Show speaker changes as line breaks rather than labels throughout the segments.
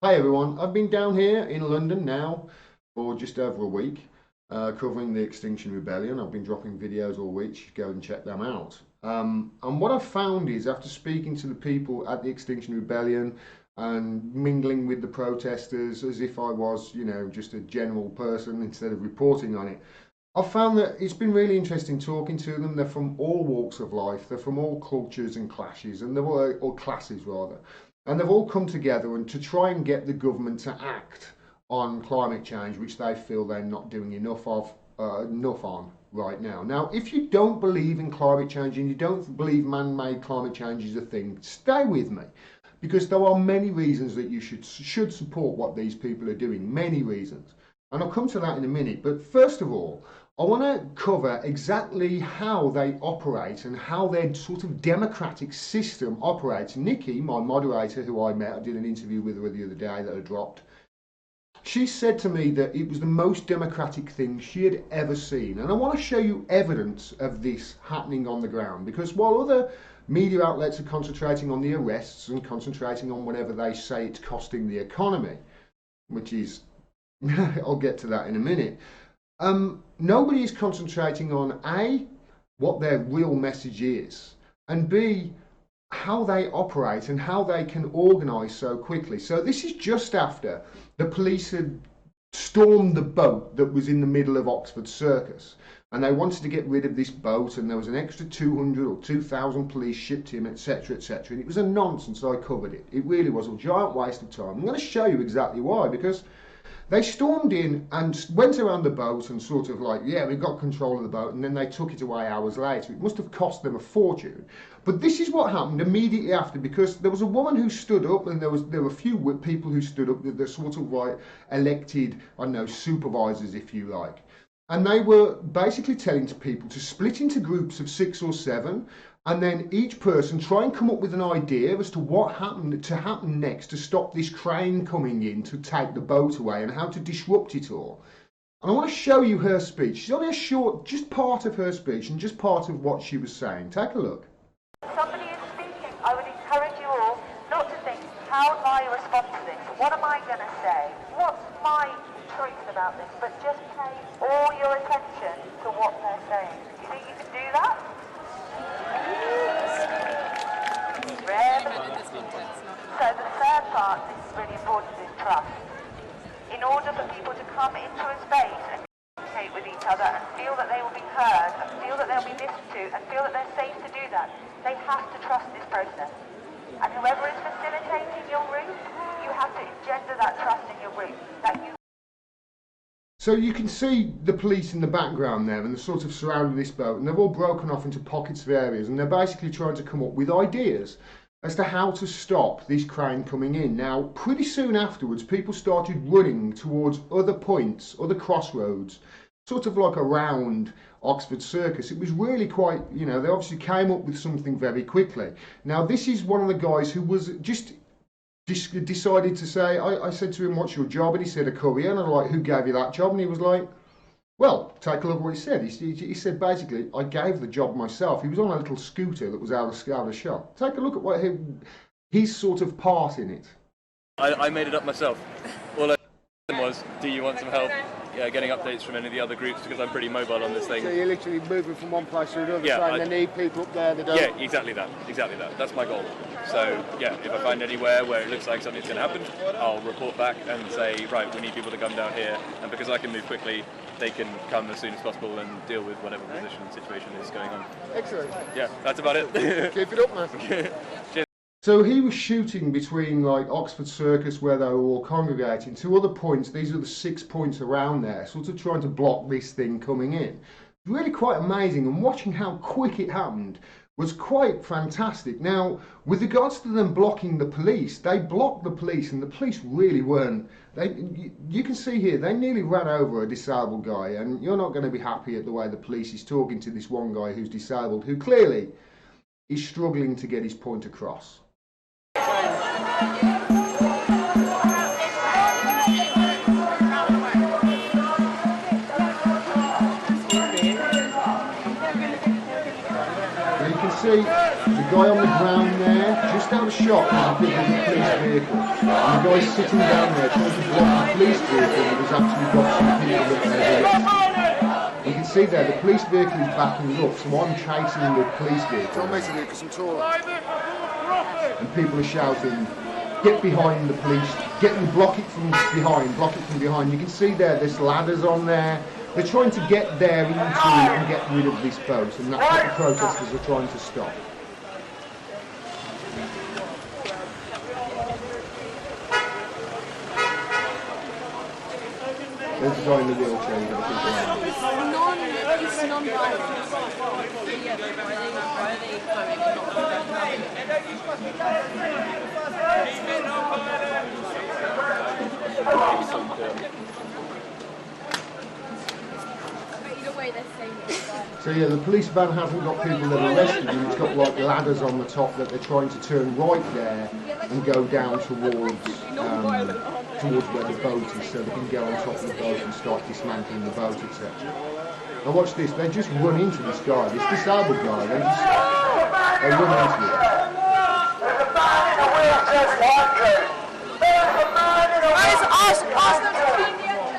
Hi everyone, I've been down here in London now for just over a week covering the Extinction Rebellion. I've been dropping videos all week, you should go and check them out. And what I've found is after speaking to the people at the Extinction Rebellion and mingling with the protesters as if I was, just a general person instead of reporting on it, I've found that it's been really interesting talking to them. They're from all walks of life, they're from all cultures and classes, and they're all, or classes rather. And they've all come together and to try and get the government to act on climate change, which they feel they're not doing enough on right now. Now, if you don't believe in climate change and you don't believe man-made climate change is a thing, stay with me, because there are many reasons that you should support what these people are doing. Many reasons, and I'll come to that in a minute. But first of all, I want to cover exactly how they operate and how their sort of democratic system operates. Nikki, my moderator, who I met, I did an interview with her the other day that I dropped. She said to me that it was the most democratic thing she had ever seen. And I want to show you evidence of this happening on the ground, because while other media outlets are concentrating on the arrests and concentrating on whatever they say it's costing the economy, which is, I'll get to that in a minute. Nobody is concentrating on A, what their real message is, and B, how they operate and how they can organise so quickly. So this is just after the police had stormed the boat that was in the middle of Oxford Circus, and they wanted to get rid of this boat, and there was an extra 200 or 2,000 police shipped in, etc, etc, and it was a nonsense. I covered it. It really was a giant waste of time. I'm going to show you exactly why, because they stormed in and went around the boat and sort of like, yeah, we got control of the boat, and then they took it away hours later. It must have cost them a fortune. But this is what happened immediately after, because there was a woman who stood up, and there were a few people who stood up, they're sort of like elected, I don't know, supervisors, if you like. And they were basically telling to people to split into groups of 6 or 7, and then each person try and come up with an idea as to what happened to happen next to stop this crane coming in to take the boat away and how to disrupt it all. And I want to show you her speech. She's only a short, just part of her speech and just part of what she was saying. Take a look.
Somebody is speaking. I would encourage you all not to think, how do I respond to this? What am I going to say? What's my choice about this? But just pay all your attention to what they're saying. You think you can do that? So the third part, this is really important, is trust. In order for people to come into a space and communicate with each other and feel that they will be heard and feel that they'll be listened to and feel that they're safe to do that, they have to trust this process. And whoever is facilitating your route, you have to engender that trust in your route.
So you can see the police in the background there, and they're sort of surrounding this boat, and they've all broken off into pockets of areas, and they're basically trying to come up with ideas as to how to stop this crane coming in. Now, pretty soon afterwards, people started running towards other points, other crossroads, sort of like around Oxford Circus. It was really quite, they obviously came up with something very quickly. Now, this is one of the guys who was just decided to say, I said to him, what's your job? And he said, a courier. And I was like, who gave you that job? And he was like, well, take a look at what he said. He said, basically, I gave the job myself. He was on a little scooter that was out of shot. Take a look at what his sort of part in it.
I made it up myself. All I said was, do you want some help getting updates from any of the other groups, because I'm pretty mobile on this thing.
So you're literally moving from one place to another, saying they need people up there, they don't?
Yeah, exactly that. That's my goal. So, yeah, if I find anywhere where it looks like something's going to happen, I'll report back and say, right, we need people to come down here, and because I can move quickly, they can come as soon as possible and deal with whatever situation is going on.
Excellent.
Yeah, that's about it.
Keep it up, man.
Cheers.
So he was shooting between like Oxford Circus, where they were all congregating, to other points. These are the 6 points around there, sort of trying to block this thing coming in. Really quite amazing, and watching how quick it happened was quite fantastic. Now, with regards to them blocking the police, they blocked the police, and the police really weren't. You can see here, they nearly ran over a disabled guy, and you're not going to be happy at the way the police is talking to this one guy who's disabled, who clearly is struggling to get his point across. You can see the guy on the ground there, just out of shot, is a police vehicle. And the guy's sitting down there trying to block the police vehicle that has actually got some people that they're arrested. You can see there, the police vehicle is backing up, so I'm chasing the police vehicle. And people are shouting, get behind the police, block it from behind. You can see there's ladders on there. They're trying to get there into and get rid of this boat, and that's what the protesters are trying to stop. There's a guy in the wheelchair.
It's non-violent.
So yeah, the police van hasn't got people that are arrested, and it's got like ladders on the top that they're trying to turn right there and go down towards where the boat is, so they can go on top of the boat and start dismantling the boat, etc. Now watch this, they just run into this guy, this disabled guy, they run into him.
There's a man in a wheelchair behind you. There's a man in a wheelchair. Ask them to clean the engine.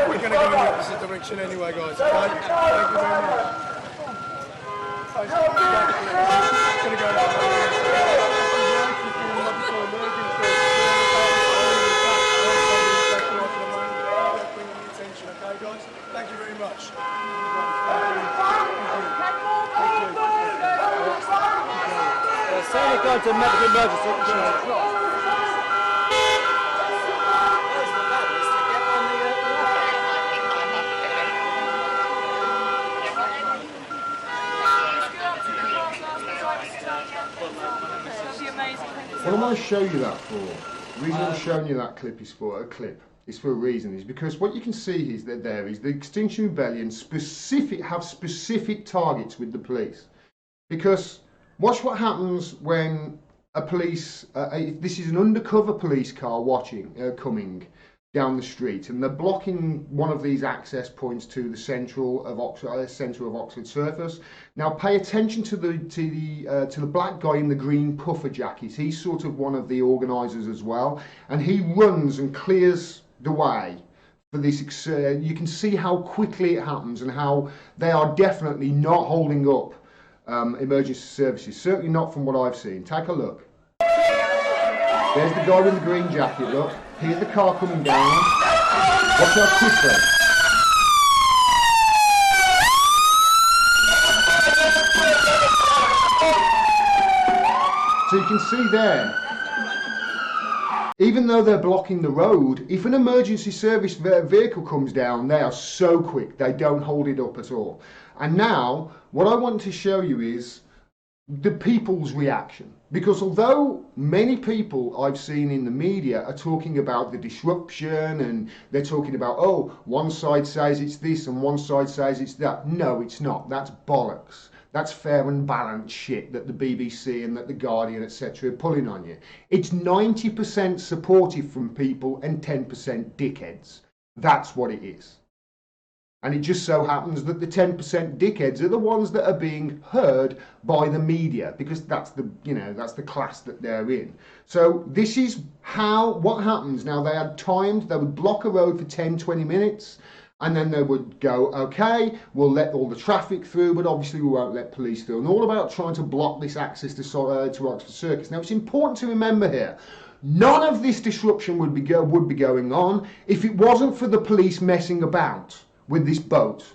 We're going to go in the opposite direction anyway, guys. Thank you very much. Going to go that way. Okay, guys. Thank you very much.
Send a guy to medical emergency.
What am I showing you that for? The reason I'm showing you that clip is for a reason, is because what you can see is that there is the Extinction Rebellion have specific targets with the police. Because watch what happens when a police, this is an undercover police car coming down the street, and they're blocking one of these access points to the centre of Oxford surface. Now pay attention to the black guy in the green puffer jacket. He's sort of one of the organisers as well, and he runs and clears the way for this. You can see how quickly it happens and how they are definitely not holding up emergency services. Certainly not from what I've seen. Take a look. There's the guy with the green jacket, look. Here's the car coming down. Watch how quickly. So you can see there, even though they're blocking the road, if an emergency service vehicle comes down, they are so quick, they don't hold it up at all. And now, what I want to show you is the people's reaction. Because although many people I've seen in the media are talking about the disruption, and they're talking about, oh, one side says it's this and one side says it's that. No, it's not. That's bollocks. That's fair and balanced shit that the BBC and that the Guardian, etc. are pulling on you. It's 90% supportive from people and 10% dickheads. That's what it is. And it just so happens that the 10% dickheads are the ones that are being heard by the media, because that's the, that's the class that they're in. So this is what happens. Now they had timed, they would block a road for 10-20 minutes, and then they would go, okay, we'll let all the traffic through, but obviously we won't let police through. And all about trying to block this access to Oxford Circus. Now it's important to remember here, none of this disruption would be going on if it wasn't for the police messing about with this boat,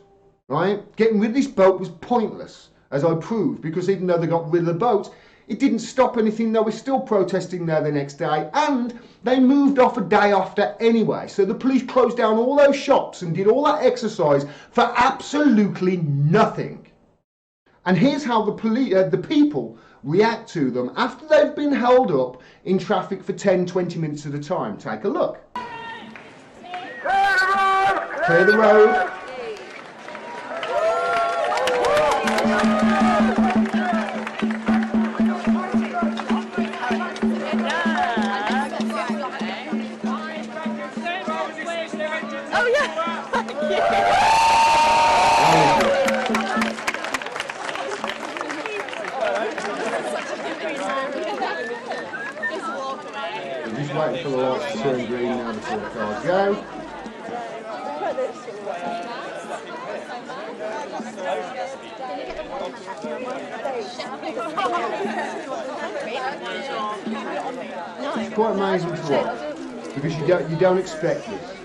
right? Getting rid of this boat was pointless, as I proved, because even though they got rid of the boat, it didn't stop anything. They were still protesting there the next day, and they moved off a day after anyway. So the police closed down all those shops and did all that exercise for absolutely nothing. And here's how the people react to them after they've been held up in traffic for 10, 20 minutes at a time. Take a look. Clear the road.
Oh yeah, thank you.
We're just waiting for the lights to turn green now before the cars go. It's quite amazing to watch because you don't expect this.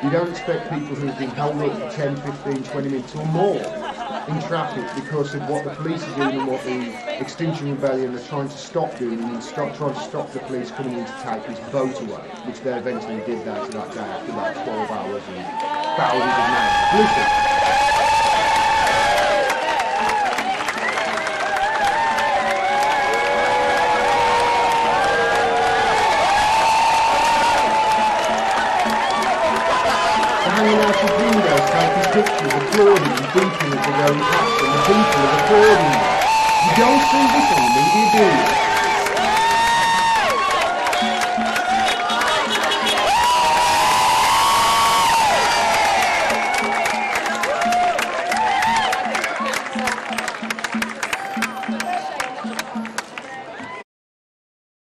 You don't expect people who've been held up for 10, 15, 20 minutes or more in traffic because of what the police are doing and what the Extinction Rebellion are trying to stop doing and trying to stop the police coming in to take this boat away, which they eventually did that day after about 12 hours and thousands of men. Listen. Hanging out his windows, taking pictures, applauding and beeping as they're going past, and the people are applauding them. You don't see this on the media, do you?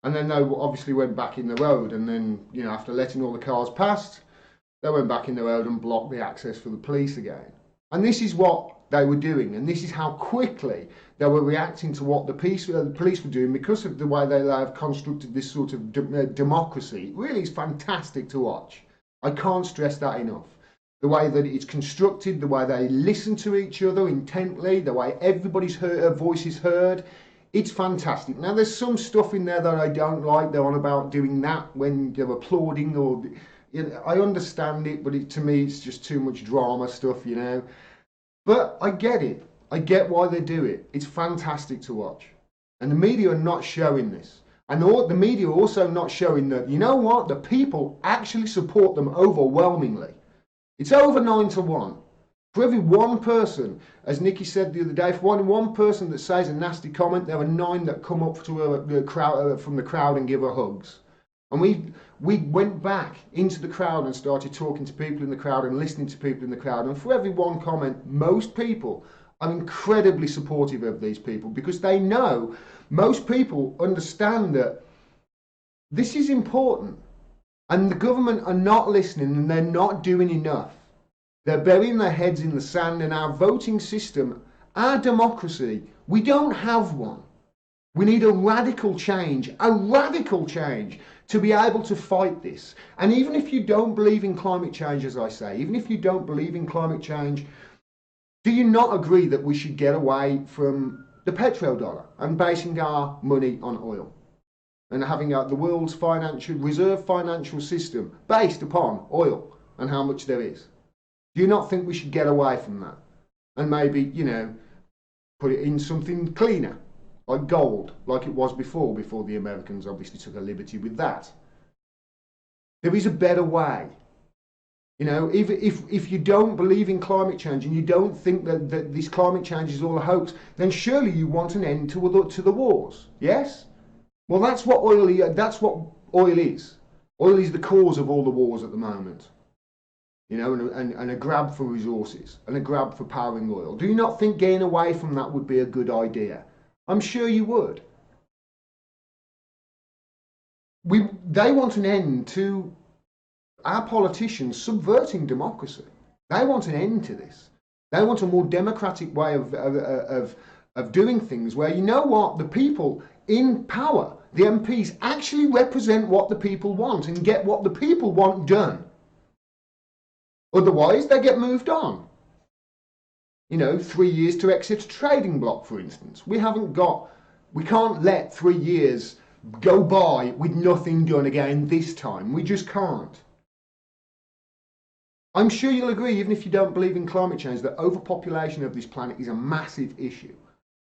And then they obviously went back in the road, and then, you know, after letting all the cars past, they went back in the road and blocked the access for the police again. And this is what they were doing, and this is how quickly they were reacting to what the police were doing because of the way they have constructed this sort of democracy. It really is fantastic to watch. I can't stress that enough. The way that it's constructed, the way they listen to each other intently, the way everybody's voice is heard. It's fantastic. Now, there's some stuff in there that I don't like. They're on about doing that when they're applauding or... You know, I understand it, but to me, it's just too much drama stuff, you know. But I get it. I get why they do it. It's fantastic to watch. And the media are not showing this. And the media are also not showing that, you know what, the people actually support them overwhelmingly. It's over 9-1. For every one person, as Nikki said the other day, for one person that says a nasty comment, there are 9 that come up to the crowd, from the crowd and give her hugs. And we went back into the crowd and started talking to people in the crowd and listening to people in the crowd. And for every one comment, most people are incredibly supportive of these people because they know, most people understand that this is important. And the government are not listening and they're not doing enough. They're burying their heads in the sand, and our voting system, our democracy, we don't have one. We need a radical change to be able to fight this. And even if you don't believe in climate change, as I say, even if you don't believe in climate change, do you not agree that we should get away from the petrodollar and basing our money on oil and having the world's reserve financial system based upon oil and how much there is? Do you not think we should get away from that and maybe, you know, put it in something cleaner? Like gold, like it was before the Americans obviously took a liberty with that. There is a better way. You know, if you don't believe in climate change and you don't think that this climate change is all a hoax, then surely you want an end to the wars, yes? Well, that's what oil is. Oil is the cause of all the wars at the moment. You know, and a grab for resources and a grab for powering oil. Do you not think getting away from that would be a good idea? I'm sure you would. They want an end to our politicians subverting democracy. They want an end to this. They want a more democratic way of doing things where, you know what, the people in power, the MPs, actually represent what the people want and get what the people want done. Otherwise, they get moved on. You know, 3 years to exit a trading bloc, for instance. We can't let 3 years go by with nothing done again this time. We just can't. I'm sure you'll agree, even if you don't believe in climate change, that overpopulation of this planet is a massive issue.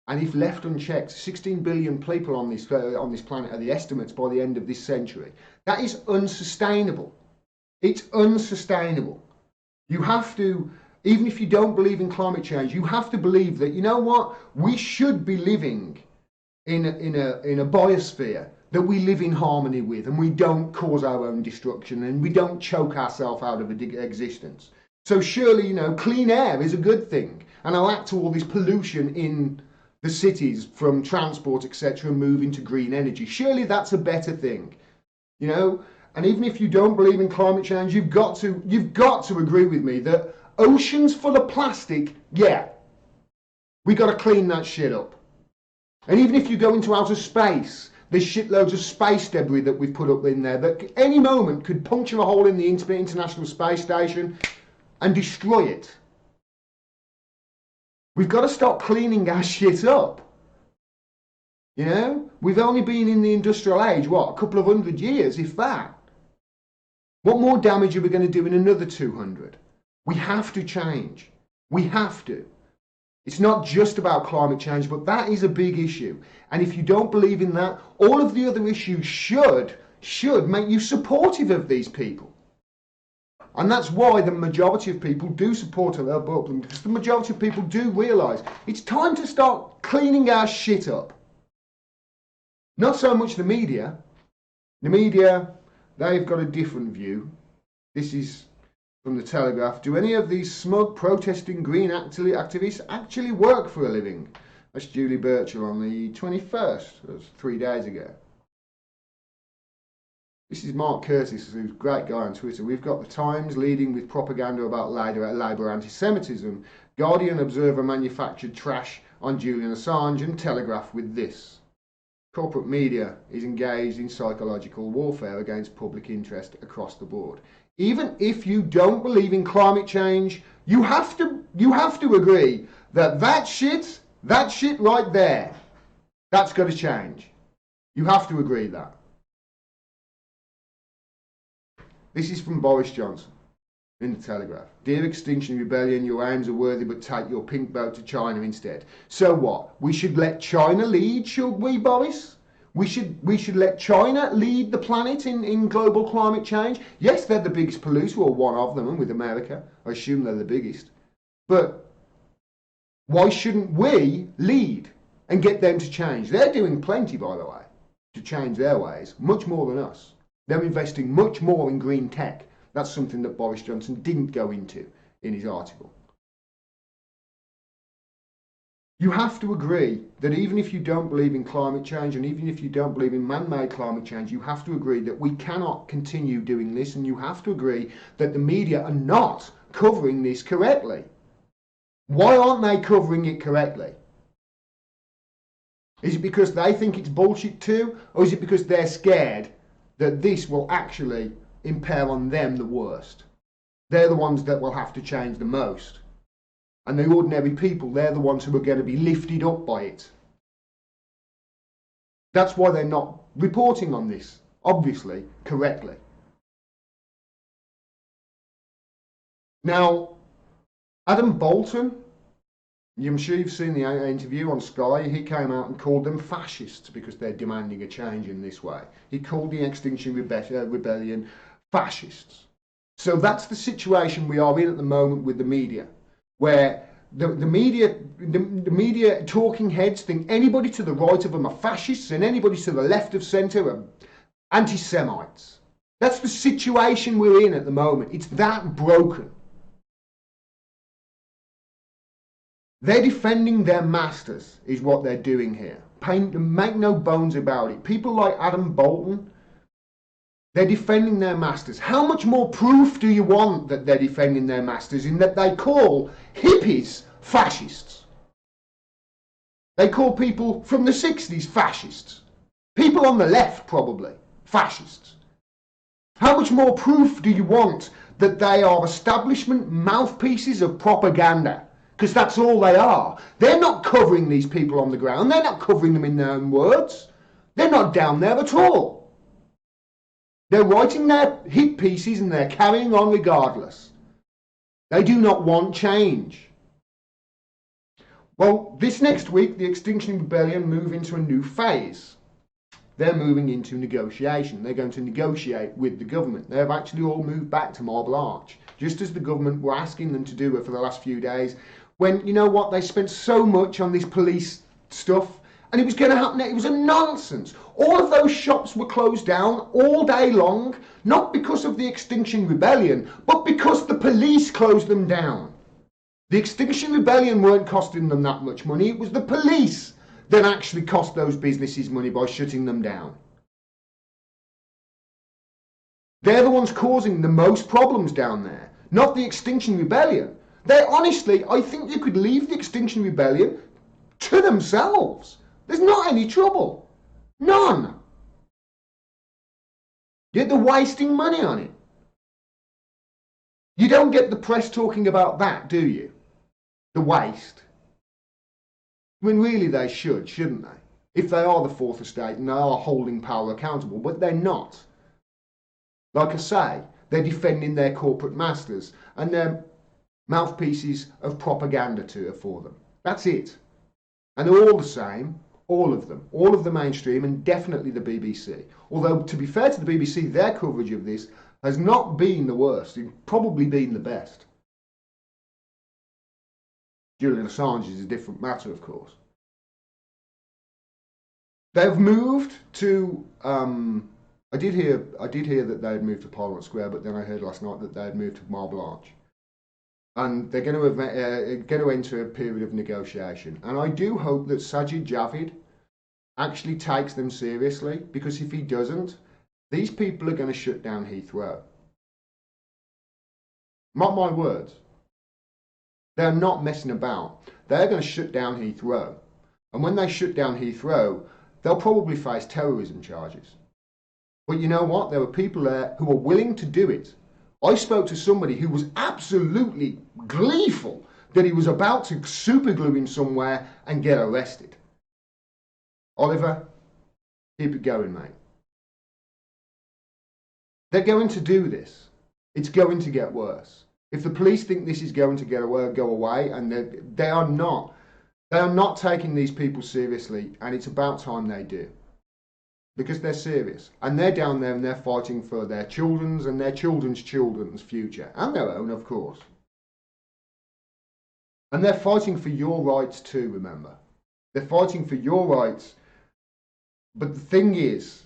And if left unchecked, 16 billion people on this planet are the estimates by the end of this century. That is unsustainable. It's unsustainable. You have to, even if you don't believe in climate change, you have to believe that, you know what, we should be living in a biosphere that we live in harmony with, and we don't cause our own destruction, and we don't choke ourselves out of existence. So surely, you know, clean air is a good thing, and I'll add to all this pollution in the cities from transport, etc., and move into green energy. Surely that's a better thing, you know. And even if you don't believe in climate change, you've got to agree with me that oceans full of plastic, yeah, we got to clean that shit up. And even if you go into outer space, there's shitloads of space debris that we've put up in there that any moment could puncture a hole in the International Space Station and destroy it. We've got to stop cleaning our shit up. You know, we've only been in the industrial age, what, a couple of 100 years, if that. What more damage are we going to do in another 200? We have to change. We have to. It's not just about climate change, but that is a big issue. And if you don't believe in that, all of the other issues should make you supportive of these people. And that's why the majority of people do support them, because the majority of people do realise it's time to start cleaning our shit up. Not so much the media. The media, they've got a different view. This is from the Telegraph. Do any of these smug protesting green activists actually work for a living? That's Julie Burchill on the 21st. That was 3 days ago. This is Mark Curtis, who's a great guy on Twitter. We've got the Times leading with propaganda about Labour anti-Semitism. Guardian Observer manufactured trash on Julian Assange, and Telegraph with this. Corporate media is engaged in psychological warfare against public interest across the board. Even if you don't believe in climate change, you have to agree that that shit right there, that's got to change. You have to agree that. This is from Boris Johnson in the Telegraph. Dear Extinction Rebellion, your aims are worthy, but take your pink boat to China instead. So what? We should let China lead, should we, Boris? We should let China lead the planet in global climate change. Yes, they're the biggest polluter, or one of them, and with America, I assume they're the biggest. But why shouldn't we lead and get them to change? They're doing plenty, by the way, to change their ways, much more than us. They're investing much more in green tech. That's something that Boris Johnson didn't go into in his article. You have to agree that even if you don't believe in climate change, and even if you don't believe in man-made climate change, you have to agree that we cannot continue doing this, and you have to agree that the media are not covering this correctly. Why aren't they covering it correctly? Is it because they think it's bullshit too, or is it because they're scared that this will actually impair on them the worst? They're the ones that will have to change the most. And the ordinary people, they're the ones who are going to be lifted up by it. That's why they're not reporting on this, obviously, correctly. Now, Adam Bolton, I'm sure you've seen the interview on Sky. He came out and called them fascists because they're demanding a change in this way. He called the Extinction Rebellion fascists. So that's the situation we are in at the moment with the media, where the media talking heads think anybody to the right of them are fascists and anybody to the left of centre are anti-Semites. That's the situation we're in at the moment. It's that broken. They're defending their masters, is what they're doing here. Make no bones about it. People like Adam Bolton, they're defending their masters. How much more proof do you want that they're defending their masters in that they call hippies fascists? They call people from the 60s fascists. People on the left, probably, fascists. How much more proof do you want that they are establishment mouthpieces of propaganda? Because that's all they are. They're not covering these people on the ground. They're not covering them in their own words. They're not down there at all. They're writing their hit pieces and they're carrying on regardless. They do not want change. Well, this next week, the Extinction Rebellion move into a new phase. They're moving into negotiation. They're going to negotiate with the government. They have actually all moved back to Marble Arch, just as the government were asking them to do it for the last few days, when, you know what, they spent so much on this police stuff, and it was going to happen. It was a nonsense. All of those shops were closed down all day long, not because of the Extinction Rebellion, but because the police closed them down. The Extinction Rebellion weren't costing them that much money. It was the police that actually cost those businesses money by shutting them down. They're the ones causing the most problems down there, not the Extinction Rebellion. They honestly, I think you could leave the Extinction Rebellion to themselves. There's not any trouble. None. Yet they're wasting money on it. You don't get the press talking about that, do you? The waste. I mean, really they should, shouldn't they? If they are the fourth estate and they are holding power accountable, but they're not. Like I say, they're defending their corporate masters and they're mouthpieces of propaganda for them. That's it. And they're all the same, all of them. All of the mainstream and definitely the BBC. Although, to be fair to the BBC, their coverage of this has not been the worst. It's probably been the best. Julian Assange is a different matter, of course. They've moved to, I did hear that they had moved to Parliament Square, but then I heard last night that they had moved to Marble Arch. And they're going to enter a period of negotiation. And I do hope that Sajid Javid actually takes them seriously, because if he doesn't, these people are going to shut down Heathrow. Mark my words. They're not messing about. They're going to shut down Heathrow. And when they shut down Heathrow, they'll probably face terrorism charges. But you know what? There were people there who were willing to do it. I spoke to somebody who was absolutely gleeful that he was about to superglue him somewhere and get arrested. Oliver, keep it going, mate. They're going to do this. It's going to get worse. If the police think this is going to go away, and they are not taking these people seriously, and it's about time they do. Because they're serious. And they're down there and they're fighting for their children's and their children's children's future. And their own, of course. And they're fighting for your rights too, remember. They're fighting for your rights. But the thing is,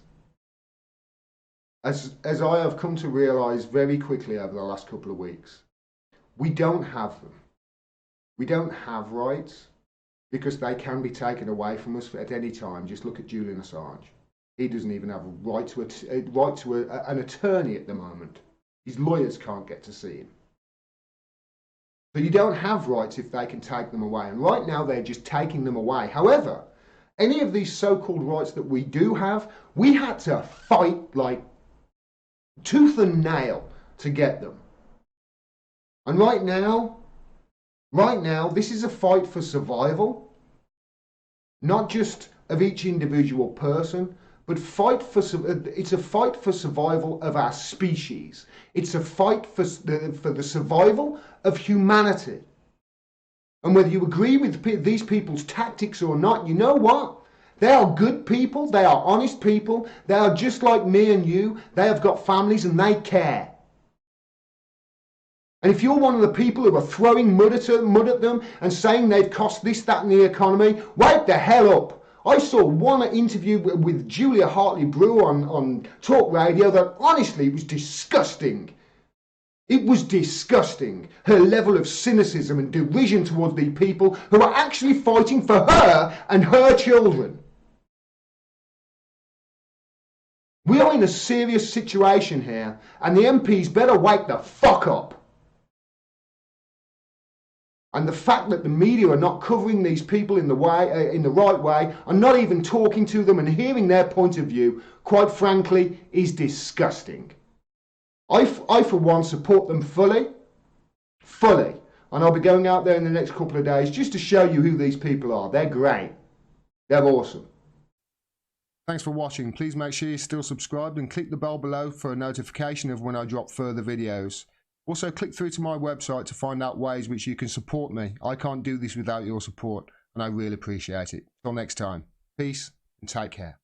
as I have come to realise very quickly over the last couple of weeks, we don't have them. We don't have rights because they can be taken away from us at any time. Just look at Julian Assange. He doesn't even have a right to an attorney at the moment. His lawyers can't get to see him. So you don't have rights if they can take them away. And right now they're just taking them away. However, any of these so-called rights that we do have, we had to fight like tooth and nail to get them. And right now, this is a fight for survival, not just of each individual person, but it's a fight for survival of our species. It's a fight for the survival of humanity. And whether you agree with these people's tactics or not, you know what? They are good people. They are honest people. They are just like me and you. They have got families and they care. And if you're one of the people who are throwing mud at them and saying they've cost this, that and the economy, wake the hell up. I saw one interview with Julia Hartley-Brewer on Talk Radio that honestly was disgusting. It was disgusting, her level of cynicism and derision towards the people who are actually fighting for her and her children. We are in a serious situation here, and the MPs better wake the fuck up. And the fact that the media are not covering these people in the right way, and not even talking to them and hearing their point of view, quite frankly, is disgusting. I for one, support them fully. And I'll be going out there in the next couple of days just to show you who these people are. They're great. They're awesome. Thanks for watching. Please make sure you're still subscribed and click the bell below for a notification of when I drop further videos. Also, click through to my website to find out ways which you can support me. I can't do this without your support. and I really appreciate it. Till next time, peace and take care.